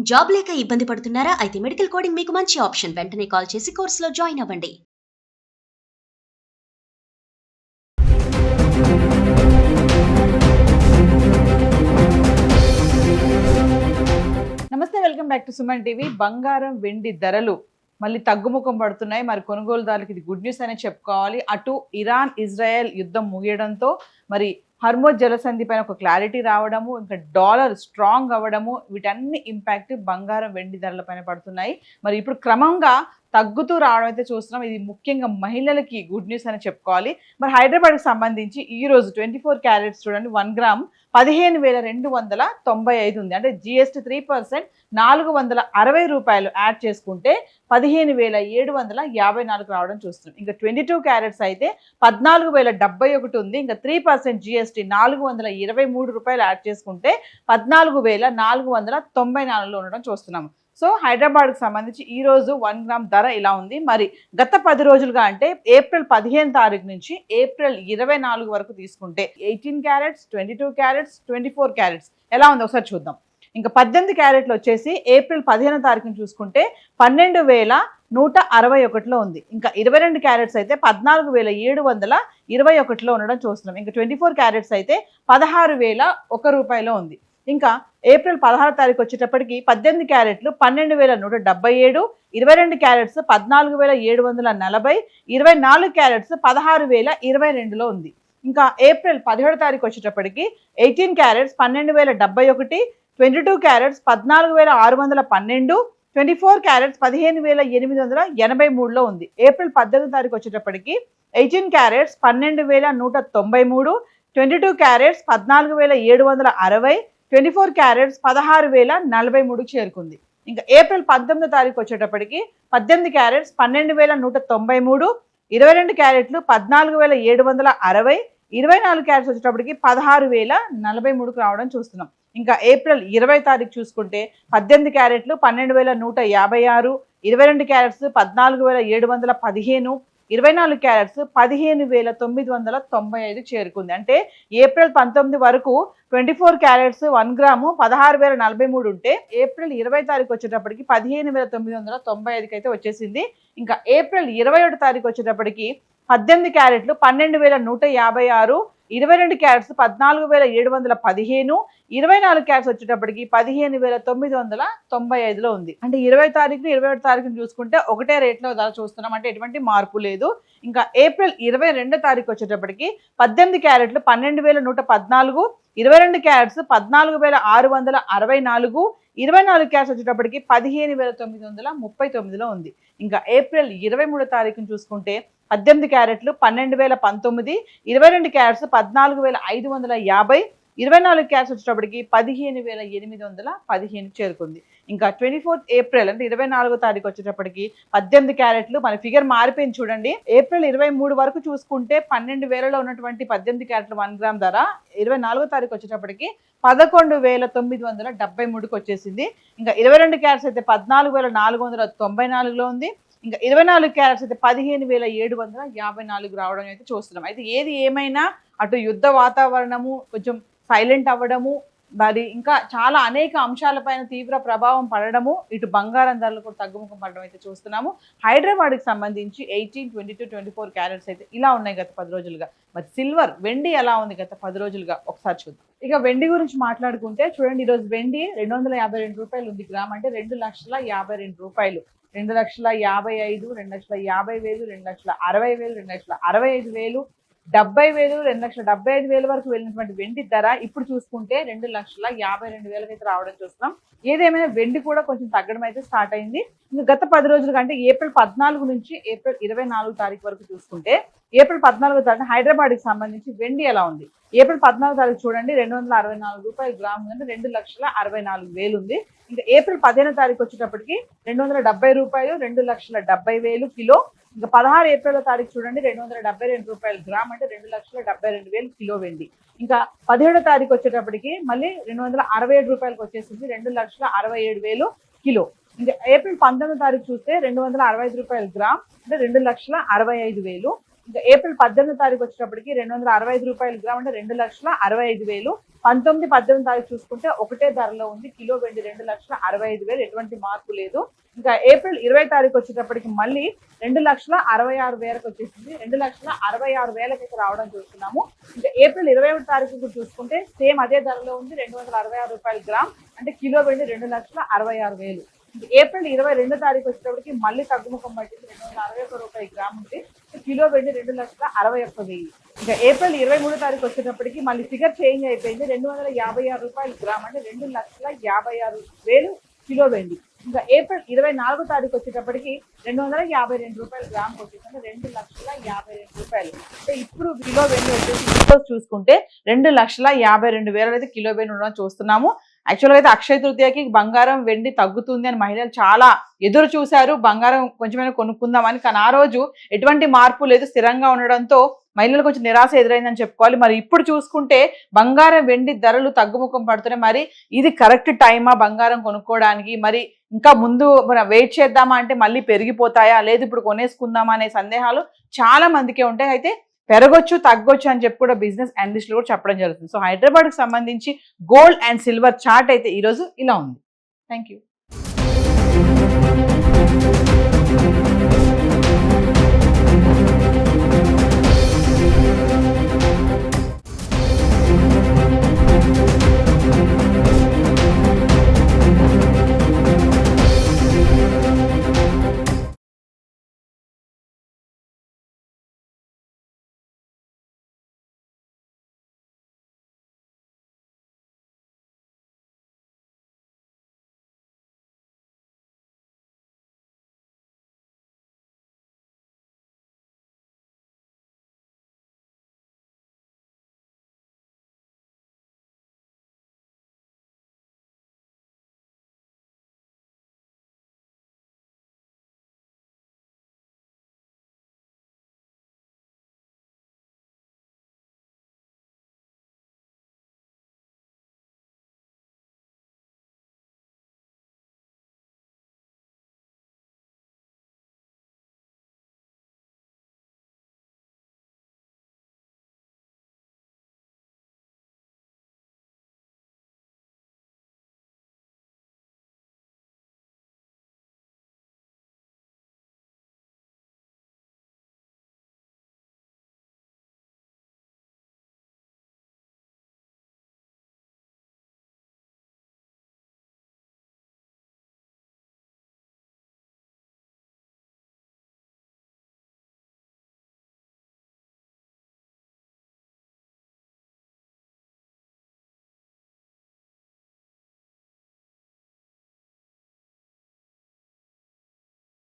Job లేక ఇబ్బంది పడుతున్నారా? అయితే మెడికల్ కోడింగ్ మీకు మంచి ఆప్షన్. వెంటనే కాల్ చేసి కోర్సులో జాయిన్ అవ్వండి. నమస్తే, welcome back to Suman TV. బంగారం వెండి ధరలు మళ్ళీ తగ్గుముఖం పడుతున్నాయి. మరి కొనుగోలుదారులకు ఇది గుడ్ న్యూస్ అనే చెప్పుకోవాలి. అటు ఇరాన్ ఇజ్రాయెల్ యుద్ధం ముగియడంతో మరి హర్మోజ్ జలసంధి పైన ఒక క్లారిటీ రావడము, ఇంకా డాలర్ స్ట్రాంగ్ అవ్వడము, వీటన్ని ఇంపాక్ట్ బంగారం వెండి ధరల పైన పడుతున్నాయి. మరి ఇప్పుడు క్రమంగా తగ్గుతూ రావడం అయితే చూస్తున్నాం. ఇది ముఖ్యంగా మహిళలకి గుడ్ న్యూస్ అని చెప్పుకోవాలి. మరి హైదరాబాద్కి సంబంధించి ఈ రోజు 24 క్యారెట్స్ చూడండి, 1 గ్రామ్ 15,295 ఉంది. అంటే జిఎస్టీ 3% 460 రూపాయలు యాడ్ చేసుకుంటే 15,754 రావడం చూస్తున్నాం. ఇంకా 22 క్యారెట్స్ అయితే 14,071 ఉంది. ఇంకా 3% జిఎస్టీ 423 రూపాయలు యాడ్ చేసుకుంటే 14,494లో ఉండడం చూస్తున్నాము. సో హైదరాబాద్కి సంబంధించి ఈ రోజు 1 గ్రామ్ ధర ఇలా ఉంది. మరి గత 10 రోజులుగా అంటే ఏప్రిల్ 15 తారీఖు నుంచి ఏప్రిల్ 24 వరకు తీసుకుంటే 18 క్యారెట్స్, 22 క్యారెట్స్, 24 క్యారెట్స్ ఎలా ఉంది ఒకసారి చూద్దాం. ఇంకా 18 క్యారెట్లు వచ్చేసి ఏప్రిల్ 15 తారీఖుని చూసుకుంటే 12,161లో ఉంది. ఇంకా 22 క్యారెట్స్ అయితే 14,721లో ఉండడం చూస్తున్నాం. ఇంకా 24 క్యారెట్స్ అయితే 16,001 రూపాయలో ఉంది. ఇంకా ఏప్రిల్ 16 తారీఖు వచ్చేటప్పటికి 18 క్యారెట్లు 12,177, 22 క్యారెట్స్ 14,740, 24 క్యారెట్స్ 16,022లో ఉంది. ఇంకా ఏప్రిల్ 17 తారీఖు వచ్చేటప్పటికి 18 క్యారెట్స్ 12,071, 22 క్యారెట్స్ 14,612, 24 క్యారెట్స్ 15,883లో ఉంది. ఏప్రిల్ 18 తారీఖు వచ్చేటప్పటికి 18 క్యారెట్స్ 12,193, 22 క్యారెట్స్ 14,760, 24 క్యారెట్స్ 16,043 చేరుకుంది. ఇంకా ఏప్రిల్ 19 తారీఖు వచ్చేటప్పటికి 18 క్యారెట్స్ 12,193, 22 క్యారెట్లు 14,760, 24 క్యారెట్స్ వచ్చేటప్పటికి 16,043 రావడం చూస్తున్నాం. ఇంకా ఏప్రిల్ 20 తారీఖు చూసుకుంటే 18 క్యారెట్లు 12,156, 22 క్యారెట్స్ 14,715, 24 క్యారెట్స్ 15,995 చేరుకుంది. అంటే ఏప్రిల్ 19 వరకు 24 క్యారెట్స్ 1 గ్రాము 16,043 ఉంటే ఏప్రిల్ 20 తారీఖు వచ్చేటప్పటికి 15,995 అయితే వచ్చేసింది. ఇంకా ఏప్రిల్ 21 తారీఖు వచ్చేటప్పటికి 18 క్యారెట్లు 12,156, 22 క్యారెట్స్ 14,715, 24 క్యారెట్స్ వచ్చేటప్పటికి 15,995లో ఉంది. అంటే 20 తారీఖు 21 తారీఖుని చూసుకుంటే ఒకటే రేట్లో ధర చూస్తున్నాం. అంటే ఎటువంటి మార్పు లేదు. ఇంకా ఏప్రిల్ 22 తారీఖు వచ్చేటప్పటికి 18 క్యారెట్లు 12,114, 22 క్యారెట్స్ 14,664, 24 క్యారెట్స్ వచ్చేటప్పటికి 15,939లో ఉంది. ఇంకా ఏప్రిల్ 23 తారీఖుని చూసుకుంటే 18 క్యారెట్లు 12,019, 22 క్యారెట్స్ 14,550, 24 క్యారెట్స్ వచ్చేటప్పటికి 15,815 చేరుకుంది. ఇంకా 24th ఏప్రిల్ అంటే 24 తారీఖు వచ్చేటప్పటికి 18 క్యారెట్లు, మన ఫిగర్ మారిపోయింది చూడండి. ఏప్రిల్ 23 వరకు చూసుకుంటే 12,000లో ఉన్నటువంటి 18 క్యారెట్లు 1 గ్రామ్ ధర 24 తారీఖు వచ్చేటప్పటికి 11,973కి వచ్చేసింది. ఇంకా 22 క్యారెట్స్ అయితే 14,494లో ఉంది. ఇంకా 24 క్యారెట్స్ అయితే 15,754 రావడం అయితే చూస్తున్నాం. అయితే ఏది ఏమైనా అటు యుద్ధ వాతావరణము కొంచెం సైలెంట్ అవ్వడము, మరి ఇంకా చాలా అనేక అంశాలపైన తీవ్ర ప్రభావం పడడము, ఇటు బంగారం ధరలు కూడా తగ్గుముఖం పడడం అయితే చూస్తున్నాము. హైదరాబాద్కి సంబంధించి 18, 22, 24 క్యారెట్స్ అయితే ఇలా ఉన్నాయి గత 10 రోజులుగా. మరి సిల్వర్ వెండి ఎలా ఉంది గత 10 రోజులుగా ఒకసారి చూద్దాం. ఇక వెండి గురించి మాట్లాడుకుంటే చూడండి, ఈరోజు వెండి 252 రూపాయలు ఉంది గ్రామ్. అంటే 2,52 రూపాయలు, 2,55,000, 2,50,000, 2,60,000, 2,65,000, 70,000, 2,75,000 వరకు వెళ్ళినటువంటి వెండి ధర ఇప్పుడు చూసుకుంటే 2,52,000 అయితే రావడం చూస్తున్నాం. ఏదేమైనా వెండి కూడా కొంచెం తగ్గడం అయితే స్టార్ట్ అయింది. ఇంకా గత 10 రోజుల కంటే ఏప్రిల్ 14 నుంచి ఏప్రిల్ 24 తారీఖు వరకు చూసుకుంటే ఏప్రిల్ 14 తారీఖు హైదరాబాద్కి సంబంధించి వెండి ఎలా ఉంది. ఏప్రిల్ 14 తారీఖు చూడండి 264 రూపాయలు గ్రాము అంటే 2,64,000 ఉంది. ఇంకా ఏప్రిల్ 15 తారీఖు వచ్చేటప్పటికి 270 రూపాయలు, 2,70,000 కిలో. ఇంకా 16 ఏప్రిల్ తారీఖు చూడండి 272 రూపాయలు గ్రామ్ అంటే 2,72,000 కిలో వెండి. ఇంకా 17 తారీఖు వచ్చేటప్పటికి మళ్ళీ 267 రూపాయలకు వచ్చేసింది, 2,67,000 కిలో. ఇంకా ఏప్రిల్ 19 తారీఖు చూస్తే 265 రూపాయలు గ్రామ్ అంటే 2,65,000. ఇంకా ఏప్రిల్ 18 తారీఖు వచ్చేటప్పటికి 265 రూపాయలు గ్రామ్ అంటే 2,65,000 19, 18 తారీఖు చూసుకుంటే ఒకటే ధరలో ఉంది. కిలో వెండి 2,65,000, ఎటువంటి మార్పు లేదు. ఇంకా ఏప్రిల్ 20 తారీఖు వచ్చేటప్పటికి మళ్ళీ 2,66,000 వచ్చేసింది. 2,66,000 అయితే రావడం చూస్తున్నాము. ఇంకా ఏప్రిల్ 21 తారీఖు చూసుకుంటే సేమ్ అదే ధరలో ఉంది. 266 రూపాయల గ్రామ్, అంటే కిలో వెండి 2,66,000. ఏప్రిల్ 22 తారీఖు వచ్చేటప్పటికి మళ్ళీ తగ్గుముఖం పట్టింది. 261 రూపాయల గ్రామ్ ఉంది. కిలో వెండి 2,61,000. ఇంకా ఏప్రిల్ 23 తారీఖు వచ్చేటప్పటికి మళ్ళీ ఫిగర్ చేంజ్ అయిపోయింది. 256 రూపాయల గ్రామ్, అంటే 2,56,000 కిలో వెండి. ఇంకా ఏప్రిల్ 24 తారీఖు వచ్చేటప్పటికి 252 రూపాయల గ్రామ్ వచ్చేసి 2,52,000 రూపాయలు. అంటే ఇప్పుడు కిలో వెండి వచ్చేసి చూసుకుంటే 2,52,000 అయితే కిలో వెండి ఉండడం చూస్తున్నాము. యాక్చువల్గా అయితే అక్షయ తృతీయకి బంగారం వెండి తగ్గుతుంది అని మహిళలు చాలా ఎదురు చూశారు, బంగారం కొంచెమైనా కొనుక్కుందామని. కానీ ఆ రోజు ఎటువంటి మార్పు లేదు, స్థిరంగా ఉండడంతో మహిళలకు కొంచెం నిరాశ ఎదురైందని చెప్పుకోవాలి. మరి ఇప్పుడు చూసుకుంటే బంగారం వెండి ధరలు తగ్గుముఖం పడుతున్నాయి. మరి ఇది కరెక్ట్ టైమా బంగారం కొనుక్కోవడానికి? మరి ఇంకా ముందు మనం వెయిట్ చేద్దామా అంటే మళ్ళీ పెరిగిపోతాయా, లేదు ఇప్పుడు కొనేసుకుందామా అనే సందేహాలు చాలా మందికే ఉంటాయి. అయితే పెరగొచ్చు తగ్గొచ్చు అని చెప్పి కూడా బిజినెస్ అనలిస్టులు కూడా చెప్పడం జరుగుతుంది. సో హైదరాబాద్కి సంబంధించి గోల్డ్ అండ్ సిల్వర్ చార్ట్ అయితే ఈరోజు ఇలా ఉంది. Thank you.